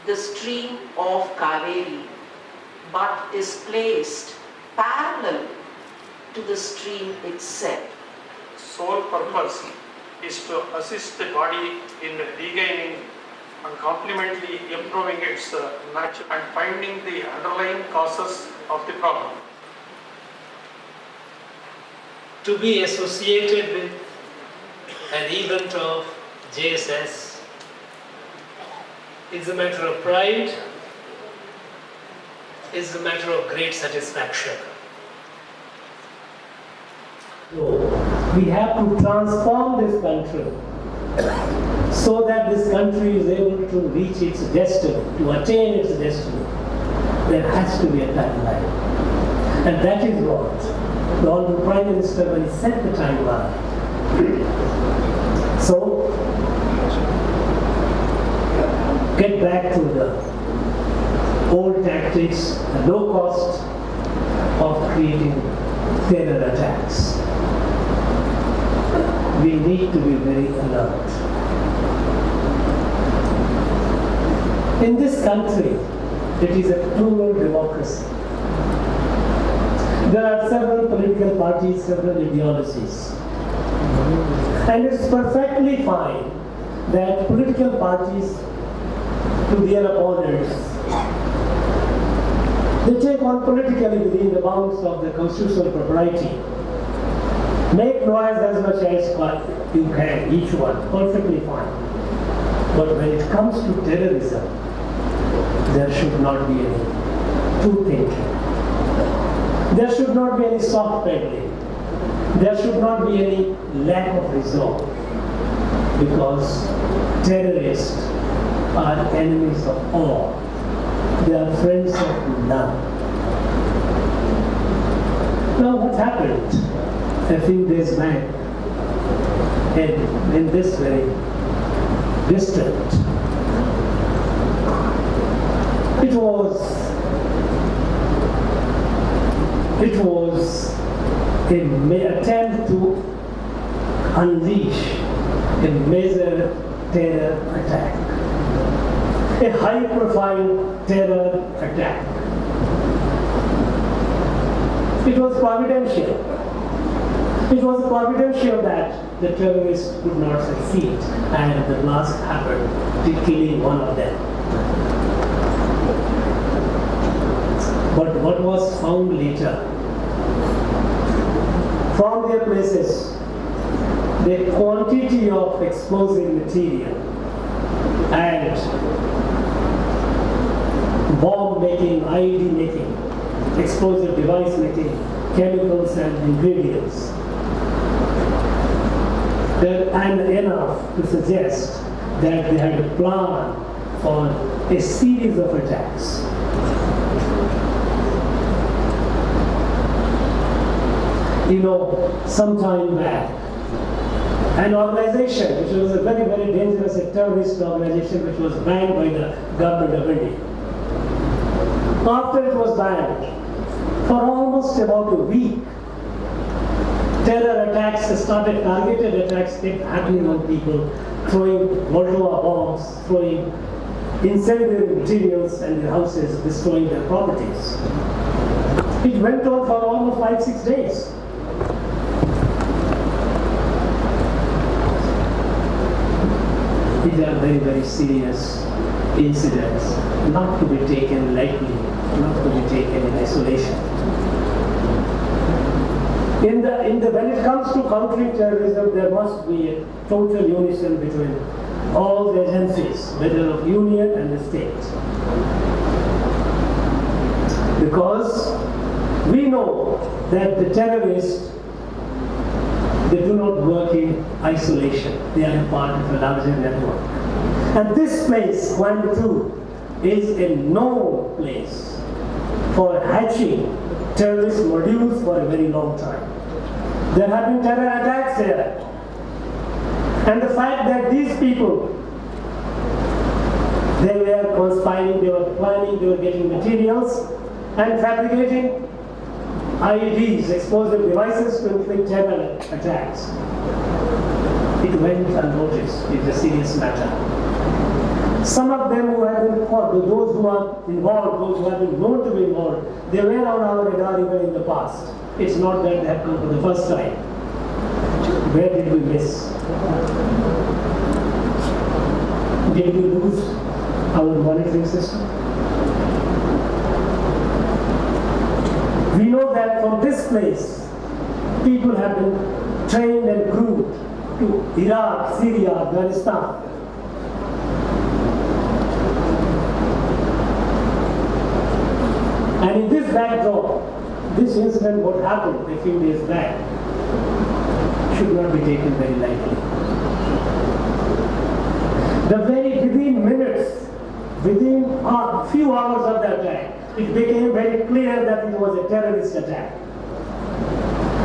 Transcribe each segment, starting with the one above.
the stream of Kaveri, but is placed parallel to the stream itself. Sole purpose is to assist the body in regaining and complementary improving its nature and finding the underlying causes of the problem. To be associated with an event of JSS is a matter of pride, is a matter of great satisfaction. We have to transform this country so that this country is able to reach its destiny, to attain its destiny. There has to be a timeline. And that is what the Honorable Prime Minister, when he set the timeline. So, get back to the old tactics, the low cost of creating terror attacks. We need to be very alert. In this country, it is a plural democracy. There are several political parties, several ideologies. And it's perfectly fine that political parties, to their opponents, they take on politically within the bounds of the constitutional propriety. Make noise as much as you can, each one, perfectly fine. But when it comes to terrorism, there should not be any true thinking. There should not be any soft pedaling. There should not be any lack of resolve. Because terrorists are enemies of all. They are friends of none. Now what happened a few days back in this very distant, it was an attempt to unleash a major terror attack, a high-profile terror attack. It was providential. It was providential that the terrorists could not succeed, and the blast happened, killing one of them. But what was found later? From their places, the quantity of explosive material and bomb making, IED making, explosive device making, chemicals and ingredients, and enough to suggest that they had a plan for a series of attacks. You know, some time back, an organization which was a very, very dangerous terrorist organization which was banned by the government of India. After it was banned, for almost about a week, terror attacks started, targeted attacks kept happening on people, throwing Molotov bombs, throwing incendiary materials in their houses, destroying their properties. It went on for almost 5-6 days. These are very, very serious incidents, not to be taken lightly, not to be taken in isolation. When it comes to countering terrorism, there must be a total unison between all the agencies, whether of union and the state. Because we know that the terrorists, they do not work in isolation. They are a part of a larger network. And this place, Coimbatore, is a known place for hatching terrorist modules for a very long time. There have been terror attacks there. And the fact that these people, they were conspiring, they were planning, they were getting materials and fabricating IEDs, explosive devices to inflict terror attacks. It went unnoticed. It's a serious matter. Some of them who have been caught, those who are involved, those who have been known to be involved, they were on our radar even in the past. It's not that they have come for the first time. Where did we miss? Did we lose our monitoring system? We know that from this place, people have been trained and groomed to Iraq, Syria, Afghanistan. And in this backdrop, this incident, what happened a few days back, should not be taken very lightly. Within minutes, within a few hours of the attack, it became very clear that it was a terrorist attack.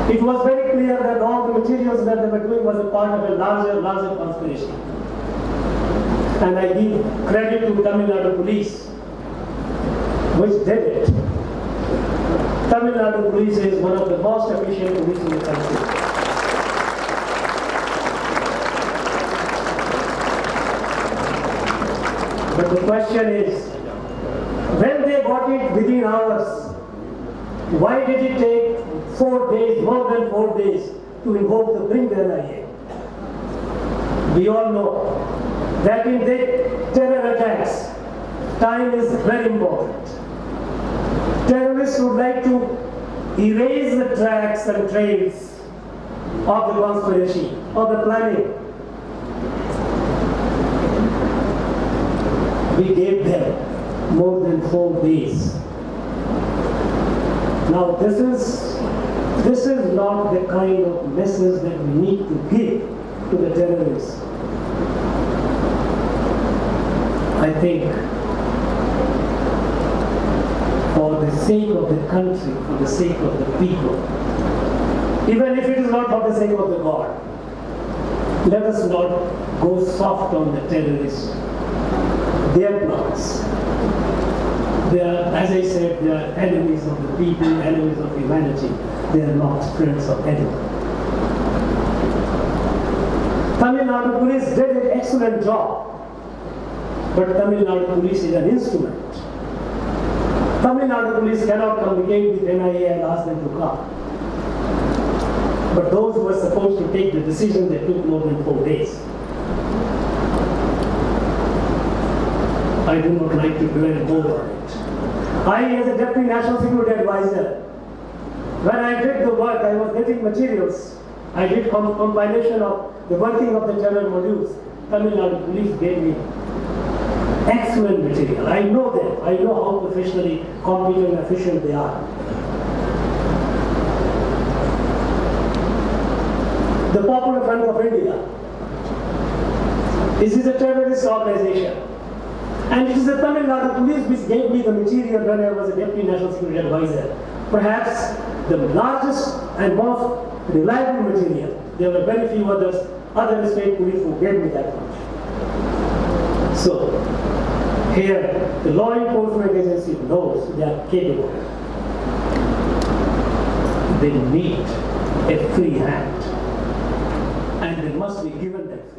It was very clear that all the materials that they were doing was a part of a larger conspiracy. And I give credit to Tamil Nadu police, which did it. Tamil Nadu police is one of the most efficient police in the country. But the question is, when they got it within hours, why did it take 4 days, more than 4 days, to invoke the bring the NIA? We all know that in the terror attacks, time is very important. Terrorists would like to erase the tracks and trails of the conspiracy, of the planning. We gave them more than 4 days. Now this is not the kind of message that we need to give to the terrorists. I think for the sake of the country, for the sake of the people, even if it is not for the sake of the God, let us not go soft on the terrorists. Their plots. They are, as I said, they are enemies of the people, enemies of humanity. They are not friends of anyone. Tamil Nadu police did an excellent job, but Tamil Nadu police is an instrument. Tamil Nadu police cannot communicate with NIA and ask them to come. But those who were supposed to take the decision, they took more than 4 days. I do not like to dwell more on it. I, as a Deputy National Security Advisor, when I did the work, I was getting materials. I did compilation of the working of the terror modules. Tamil Nadu police gave me excellent material. I know them. I know how professionally competent and efficient they are. The Popular Front of India. This is a terrorist organization. And it is the Tamil Nadu police which gave me the material when I was a Deputy National Security Advisor. Perhaps the largest and most reliable material. There were very few other state police who gave me that much. So, here the law enforcement agency knows they are capable. They need a free hand. And they must be given that free hand.